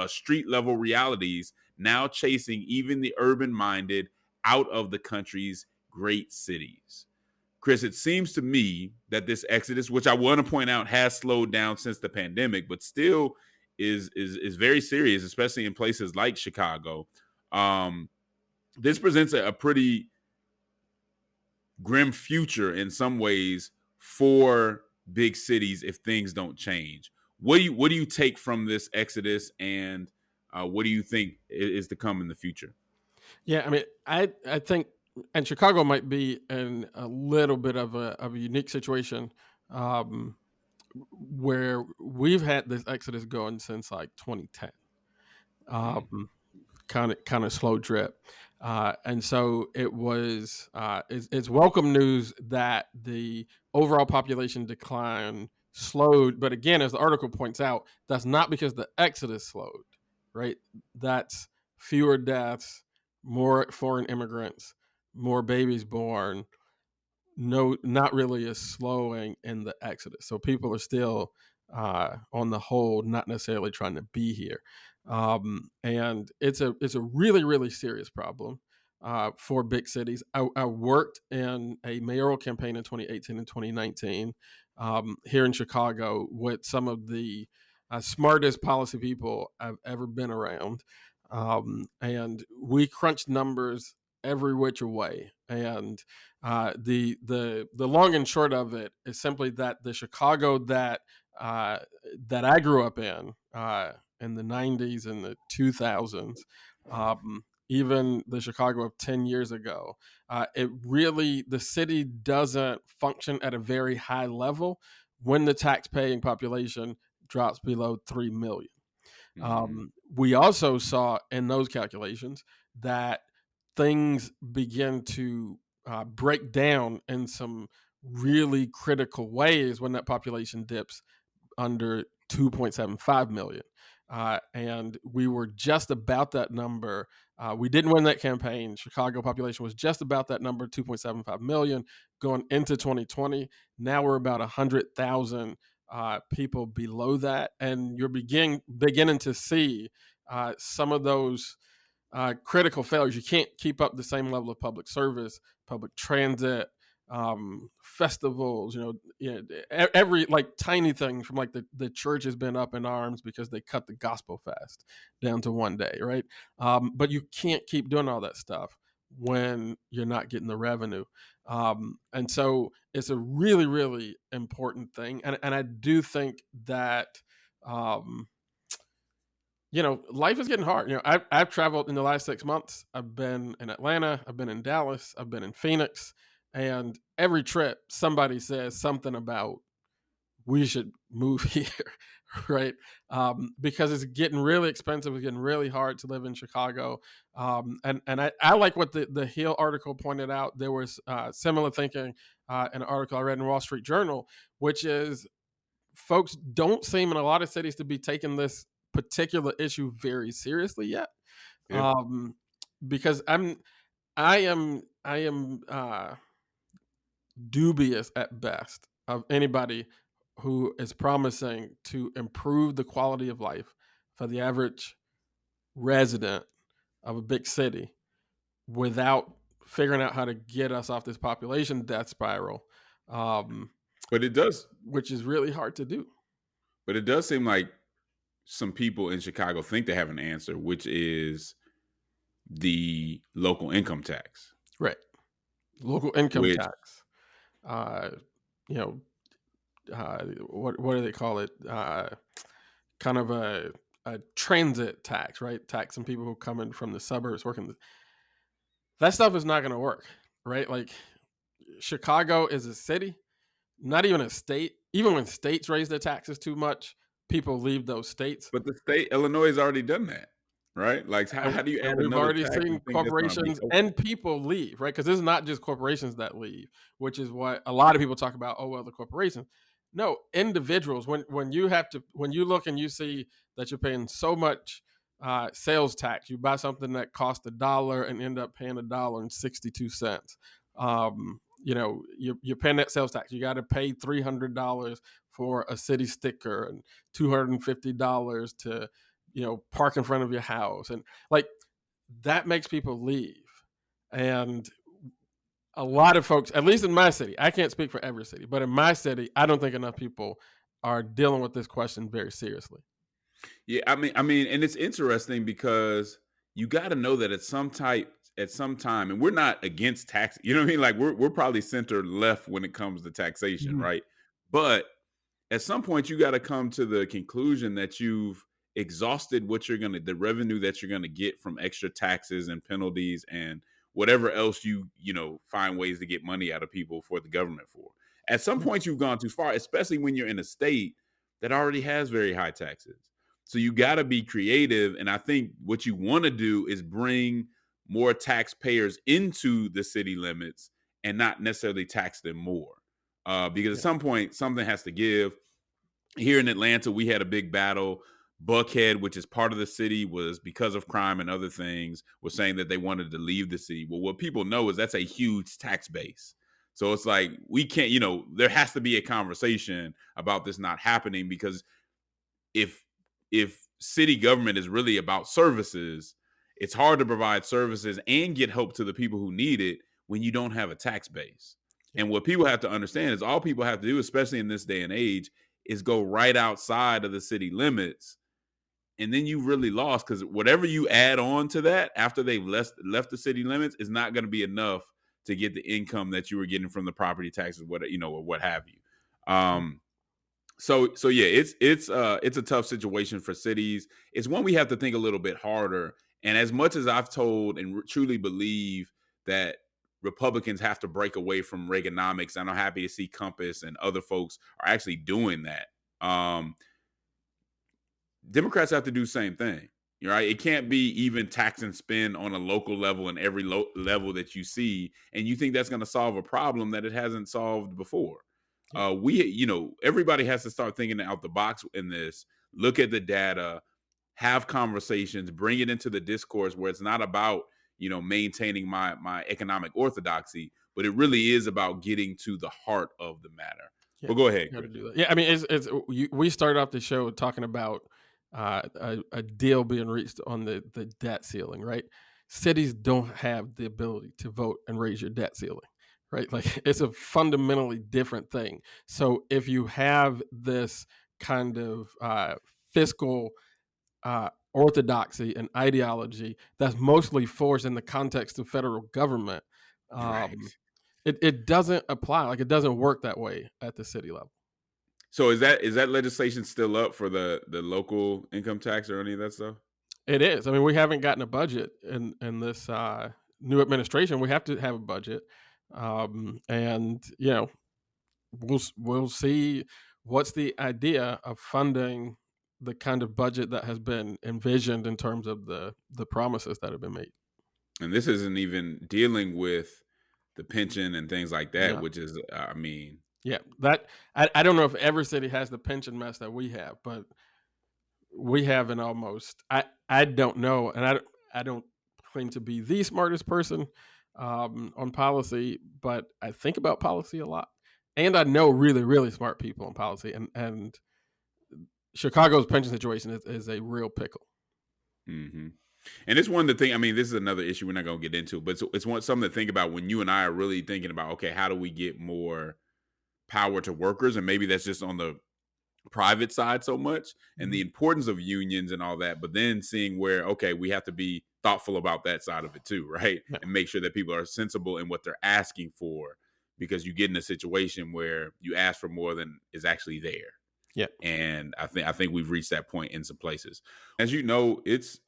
street level realities, now chasing even the urban minded out of the country's great cities. Chris, it seems to me that this exodus, which I want to point out has slowed down since the pandemic, but still is very serious, especially in places like Chicago. This presents a pretty grim future in some ways for big cities if things don't change. What do you take from this exodus, and what do you think is to come in the future? Yeah, I mean, I think, and Chicago might be in a little bit of a unique situation, where we've had this exodus going since like 2010. Kind of slow drip, and so it was. It's welcome news that the overall population decline slowed, but again, as the article points out, that's not because the exodus slowed, right? That's fewer deaths, more foreign immigrants, more babies born. No, not really a slowing in the exodus. So people are still, on the whole, not necessarily trying to be here, and it's a really really serious problem for big cities. I worked in a mayoral campaign in 2018 and 2019 here in Chicago with some of the smartest policy people I've ever been around, and we crunched numbers every which way. And the long and short of it is simply that the Chicago that I grew up in the 90s and the 2000s, even the Chicago of 10 years ago, the city doesn't function at a very high level when the tax-paying population drops below 3 million. We also saw in those calculations that things begin to break down in some really critical ways when that population dips under 2.75 million. And we were just about that number. We didn't win that campaign. Chicago population was just about that number, 2.75 million, going into 2020. Now we're about 100,000 people below that. And you're beginning to see some of those critical failures. You can't keep up the same level of public service, public transit, festivals, every like tiny thing from like the church has been up in arms because they cut the gospel fast down to one day, right? But you can't keep doing all that stuff when you're not getting the revenue. And so it's a really, really important thing. And I do think that, life is getting hard. I've traveled in the last 6 months. I've been in Atlanta. I've been in Dallas. I've been in Phoenix. And every trip, somebody says something about we should move here, right? Because it's getting really expensive. It's getting really hard to live in Chicago. And I like what the Hill article pointed out. There was similar thinking in an article I read in Wall Street Journal, which is folks don't seem in a lot of cities to be taking this particular issue very seriously yet. Yeah. Because I am am dubious at best of anybody who is promising to improve the quality of life for the average resident of a big city without figuring out how to get us off this population death spiral, um, But it does, which is really hard to do. but it does seem like some people in Chicago think they have an answer, which is the local income tax. Right. Local income Which, tax. You know, what do they call it? Kind of a transit tax, right? Taxing people who come in from the suburbs working. That stuff is not going to work, right? Like Chicago is a city, not even a state. Even when states raise their taxes too much, people leave those states. but the state Illinois has already done that, right? Like, how do you And add we've another already tax seen and think that's going to be corporations okay? and people leave, right? Because it's not just corporations that leave, which is what a lot of people talk about. Oh well, the corporations. No, individuals. When you have to, when you look and you see that you're paying so much sales tax, you buy something that cost $1 and end up paying $1.62. You know, you're paying that sales tax. You got to pay $300 for a city sticker and $250 to, you know, park in front of your house, and like that makes people leave. And a lot of folks, at least in my city, I can't speak for every city, but in my city, I don't think enough people are dealing with this question very seriously. Yeah, I mean, and it's interesting because you got to know that at some time, and we're not against tax. You know what I mean? Like we're probably center left when it comes to taxation, Mhm. right? But at some point, you got to come to the conclusion that you've exhausted the revenue that you're gonna get from extra taxes and penalties and whatever else you find ways to get money out of people for the government for. At some point, you've gone too far, especially when you're in a state that already has very high taxes. So you got to be creative. And I think what you want to do is bring more taxpayers into the city limits and not necessarily tax them more. Because at Yeah. some point, something has to give. Here in Atlanta, we had a big battle. Buckhead, which is part of the city, was because of crime and other things, was saying that they wanted to leave the city. Well, what people know is that's a huge tax base. So it's like we can't, there has to be a conversation about this not happening because if city government is really about services, it's hard to provide services and get help to the people who need it when you don't have a tax base. Yeah. And what people have to understand is all people have to do, especially in this day and age, is go right outside of the city limits. And then you really lost because whatever you add on to that after they've left the city limits is not going to be enough to get the income that you were getting from the property taxes, or what have you. Yeah. So yeah, it's a tough situation for cities. It's one we have to think a little bit harder. And as much as I've told and truly believe that Republicans have to break away from Reaganomics, and I'm happy to see Compass and other folks are actually doing that. Democrats have to do the same thing. Right? It can't be even tax and spend on a local level and every level that you see, and you think that's going to solve a problem that it hasn't solved before. Yeah. Everybody has to start thinking out the box in this. Look at the data, have conversations, bring it into the discourse where it's not about maintaining my economic orthodoxy, but it really is about getting to the heart of the matter. Yeah. But go ahead, Got to Chris. do that. Yeah. I mean, we started off the show talking about a deal being reached on the debt ceiling, right? Cities don't have the ability to vote and raise your debt ceiling, right? Like it's a fundamentally different thing. So if you have this kind of fiscal orthodoxy and ideology that's mostly forced in the context of federal government, Right. it doesn't apply. Like it doesn't work that way at the city level. So is that legislation still up for the local income tax or any of that stuff? It is. I mean, we haven't gotten a budget in this new administration. We have to have a budget, and we'll see what's the idea of funding the kind of budget that has been envisioned in terms of the promises that have been made. And this isn't even dealing with the pension and things like that, No. which is, I mean, Yeah, that I don't know if every city has the pension mess that we have, but we have an almost. I don't know, and I don't claim to be the smartest person, on policy, but I think about policy a lot, and I know really, really smart people on policy, and Chicago's pension situation is a real pickle. Mm-hmm. And it's one of the things. I mean, this is another issue we're not going to get into, but it's something to think about when you and I are really thinking about, okay, how do we get more power to workers? And maybe that's just on the private side so much, and the importance of unions and all that, but then seeing where, okay, we have to be thoughtful about that side of it too, right? Yeah. And make sure that people are sensible in what they're asking for, because you get in a situation where you ask for more than is actually there. Yeah. And I think we've reached that point in some places. As you know, it's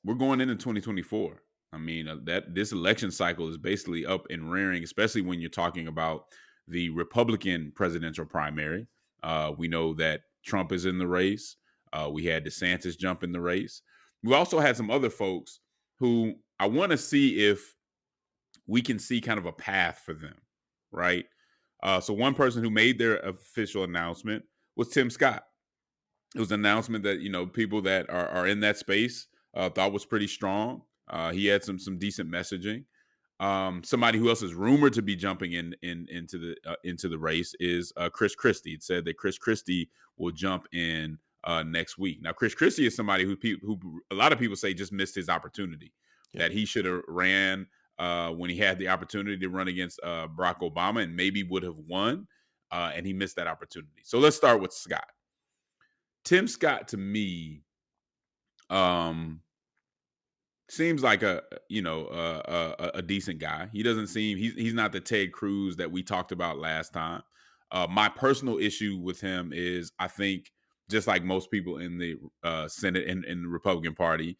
we're going into 2024. I mean, that this election cycle is basically up and rearing, especially when you're talking about the Republican presidential primary. We know that Trump is in the race. We had DeSantis jump in the race. We also had some other folks who I want to see if we can see kind of a path for them, right? So one person who made their official announcement was Tim Scott. It was an announcement that, you know, people that are in that space thought was pretty strong. He had some decent messaging. Somebody who else is rumored to be jumping into the race is Christie. It said that Christie will jump in next week. Now, Christie is somebody who a lot of people say just missed his opportunity. Yeah. That he should have ran when he had the opportunity to run against Barack Obama and maybe would have won, and he missed that opportunity. So let's start with Scott. Tim Scott, to me, seems like a decent guy. He doesn't seem he's not the Ted Cruz that we talked about last time. My personal issue with him is, I think, just like most people in the Senate and in the Republican Party,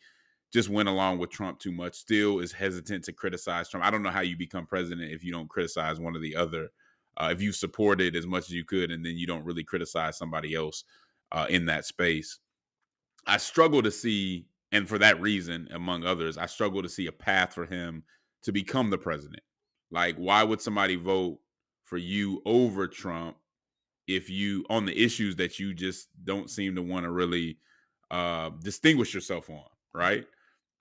just went along with Trump too much. Still is hesitant to criticize Trump. I don't know how you become president if you don't criticize one or the other. If you support it as much as you could and then you don't really criticize somebody else in that space. I struggle to see, and for that reason, among others, I struggle to see a path for him to become the president. Like, why would somebody vote for you over Trump if you, on the issues that you just don't seem to want to really distinguish yourself on, right?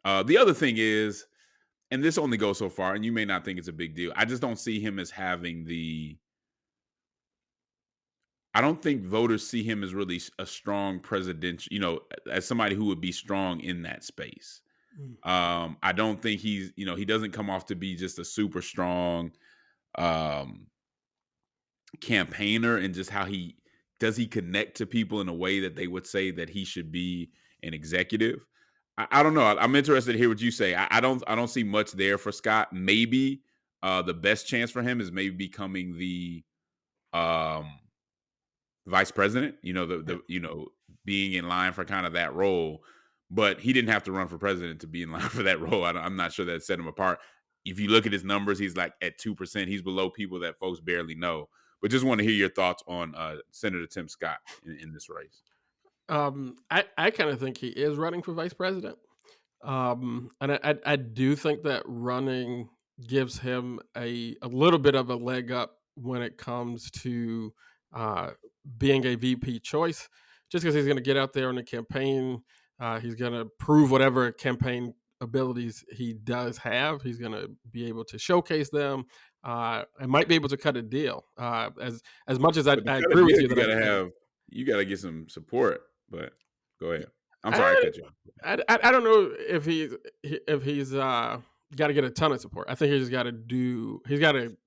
The other thing is, and this only goes so far, and you may not think it's a big deal, I just don't see him as having I don't think voters see him as really a strong presidential, you know, as somebody who would be strong in that space. I don't think he's, you know, he doesn't come off to be just a super strong campaigner, and just how he connect to people in a way that they would say that he should be an executive. I don't know. I'm interested to hear what you say. I don't see much there for Scott. Maybe the best chance for him is maybe becoming the vice president, you know, being in line for kind of that role. But he didn't have to run for president to be in line for that role. I'm not sure that set him apart. If you look at his numbers, he's like at 2%. He's below people that folks barely know. But just want to hear your thoughts on Senator Tim Scott in this race. I kind of think he is running for vice president. And I do think that running gives him a little bit of a leg up when it comes to being a VP choice, just because he's going to get out there on the campaign. He's going to prove whatever campaign abilities he does have. He's going to be able to showcase them. And might be able to cut a deal. As much as I agree with you, that you got to get some support. But go ahead. I'm sorry, I cut you off. I don't know if he's got to get a ton of support. I think he's got to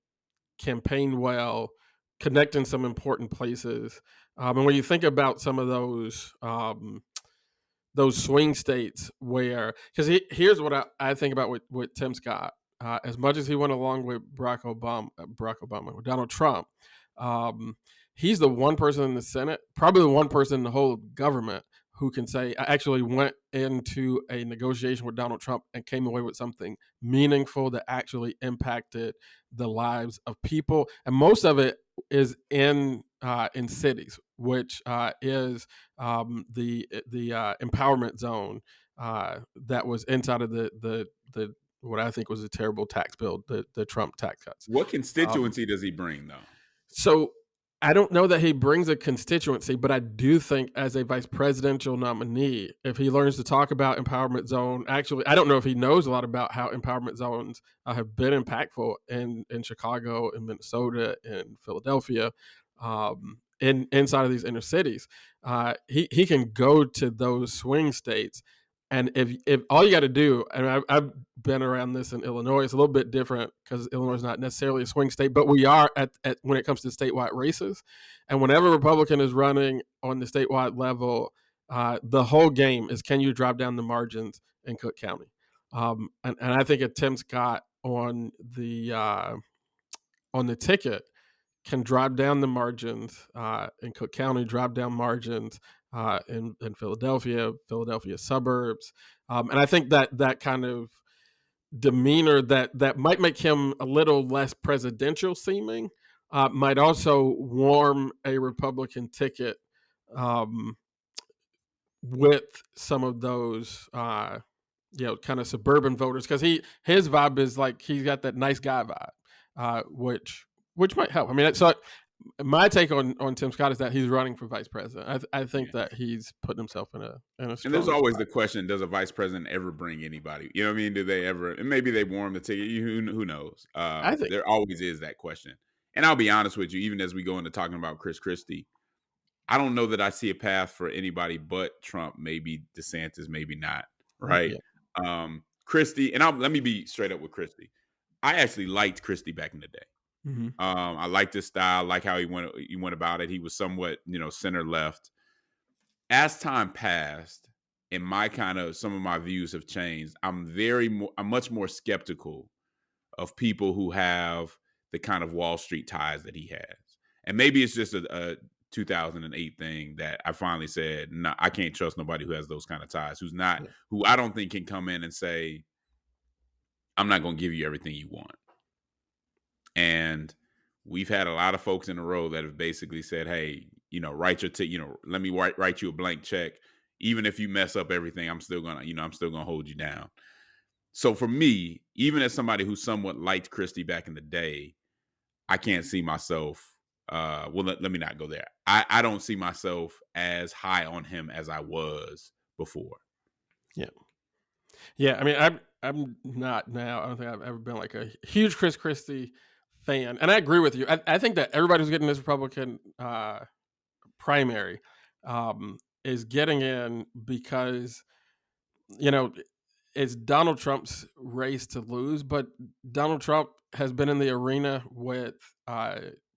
campaign well, connect in some important places. And when you think about some of those swing states where, because here's what I think about with Tim Scott. As much as he went along with Barack Obama, with Donald Trump, he's the one person in the Senate, probably the one person in the whole government, who can say, I actually went into a negotiation with Donald Trump and came away with something meaningful that actually impacted the lives of people. And most of it is in cities, which is the empowerment zone that was inside of the what I think was a terrible tax bill, the Trump tax cuts. What constituency does he bring, though? So I don't know that he brings a constituency, but I do think as a vice presidential nominee, if he learns to talk about empowerment zone, actually, I don't know if he knows a lot about how empowerment zones have been impactful in Chicago, in Minnesota, in Philadelphia, inside of these inner cities. He can go to those swing states, and if all you got to do, and I've been around this in Illinois, it's a little bit different because Illinois is not necessarily a swing state, but we are at when it comes to statewide races. And whenever a Republican is running on the statewide level, the whole game is, can you drive down the margins in Cook County? And I think a Tim Scott on the ticket can drive down the margins in Cook County, drive down margins in Philadelphia suburbs. And I think that kind of demeanor that might make him a little less presidential seeming might also warm a Republican ticket with some of those kind of suburban voters, because his vibe is like he's got that nice guy vibe, which might help. I mean, so my take on Tim Scott is that he's running for vice president. I think that he's putting himself in a And strong there's always spot. the question: does a vice president ever bring anybody? You know what I mean? Do they ever? And maybe they warm the ticket. Who knows? I think There always is that question. And I'll be honest with you, even as we go into talking about Chris Christie, I don't know that I see a path for anybody but Trump. Maybe DeSantis, maybe not. Right? yeah. Christie, and let me be straight up with Christie. I actually liked Christie back in the day. Mm-hmm. I liked his style, like how he went about it. He was somewhat, center left. As time passed, and some of my views have changed, I'm much more skeptical of people who have the kind of Wall Street ties that he has. And maybe it's just a 2008 thing that I finally said, no, I can't trust nobody who has those kind of ties, who I don't think can come in and say, I'm not going to give you everything you want. And we've had a lot of folks in a row that have basically said, hey, write your let me write you a blank check. Even if you mess up everything, I'm still gonna hold you down. So for me, even as somebody who somewhat liked Christie back in the day, I can't see myself. Let me not go there. I don't see myself as high on him as I was before. Yeah. I mean, I'm not now. I don't think I've ever been like a huge Chris Christie fan, and I agree with you. I think that everybody who's getting this Republican primary is getting in because it's Donald Trump's race to lose, but Donald Trump has been in the arena with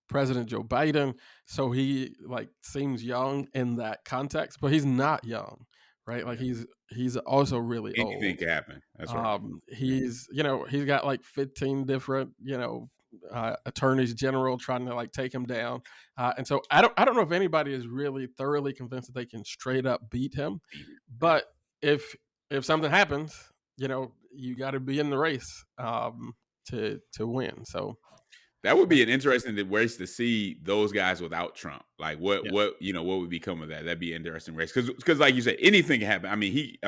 President Joe Biden, so he seems young in that context, but he's not young, right? Like he's also really old. Anything can happen. That's right. He's got 15 different attorneys general trying to take him down, and so I don't know if anybody is really thoroughly convinced that they can straight up beat him. But if something happens, you got to be in the race to win. So that would be an interesting race to see those guys without Trump. Like what would become of that? That'd be an interesting race because like you said, anything can happen. I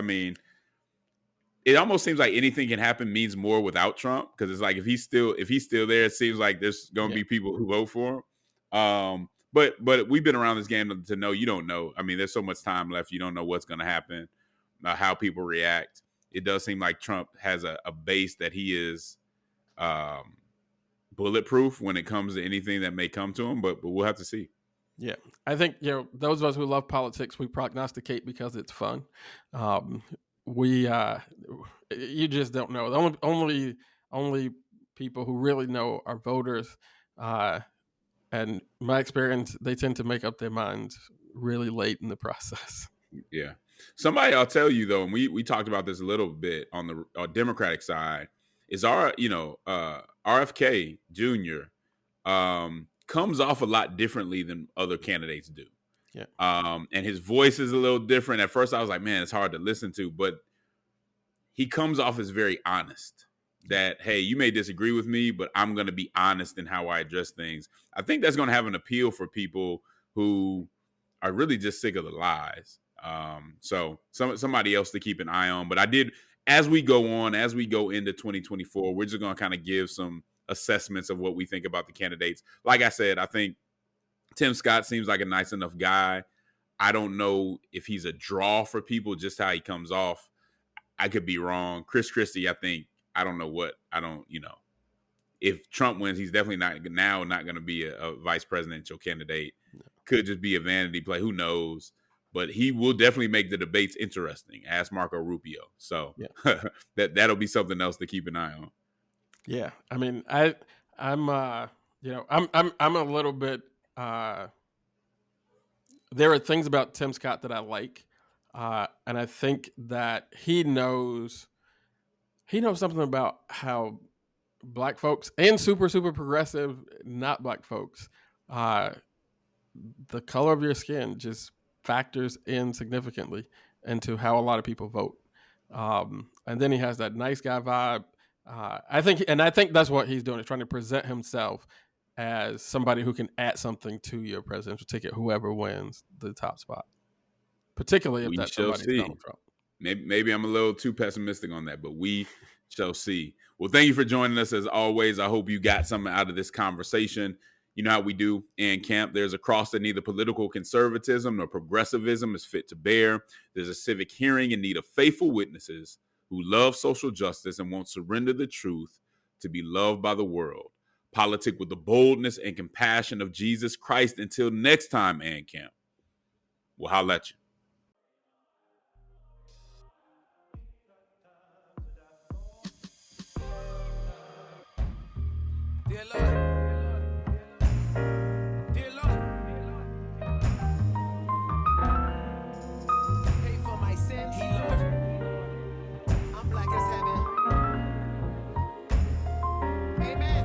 mean, it almost seems like anything can happen means more without Trump, because it's like if he's still there, it seems like there's going to be people who vote for him. But we've been around this game to know you don't know. I mean, there's so much time left. You don't know what's going to happen, how people react. It does seem like Trump has a base that he is bulletproof when it comes to anything that may come to him. But we'll have to see. Yeah, I think those of us who love politics, we prognosticate because it's fun. You just don't know. The only people who really know are voters, and my experience, they tend to make up their minds really late in the process. Yeah, somebody I'll tell you though, and we talked about this a little bit on the Democratic side, is RFK Jr. Comes off a lot differently than other candidates do. Yeah. And his voice is a little different. At first I was like, man, it's hard to listen to, but he comes off as very honest. That, hey, you may disagree with me, but I'm going to be honest in how I address things. I think that's going to have an appeal for people who are really just sick of the lies. So somebody else to keep an eye on. But as we go into 2024, we're just going to kind of give some assessments of what we think about the candidates. Like I said, I think Tim Scott seems like a nice enough guy. I don't know if he's a draw for people, just how he comes off. I could be wrong. Christie, I don't know what, if Trump wins, he's definitely not going to be a vice presidential candidate. Could just be a vanity play. Who knows? But he will definitely make the debates interesting. Ask Marco Rubio. So that'll be something else to keep an eye on. Yeah, I mean, I'm a little bit. There are things about Tim Scott that I like, and I think that he knows something about how Black folks and super progressive not Black folks, the color of your skin just factors in significantly into how a lot of people vote. And then he has that nice guy vibe. I think that's what he's doing, is trying to present himself as somebody who can add something to your presidential ticket, whoever wins the top spot, particularly if that somebody's Donald Trump. Maybe I'm a little too pessimistic on that, but we shall see. Well, thank you for joining us as always. I hope you got something out of this conversation. You know how we do in camp. There's a cross that neither political conservatism nor progressivism is fit to bear. There's a civic hearing in need of faithful witnesses who love social justice and won't surrender the truth to be loved by the world. Politic with the boldness and compassion of Jesus Christ. Until next time, and camp, we'll holler at you. Dear Lord, dear Lord, pay for my sins, Lord. I'm black as heaven. Amen.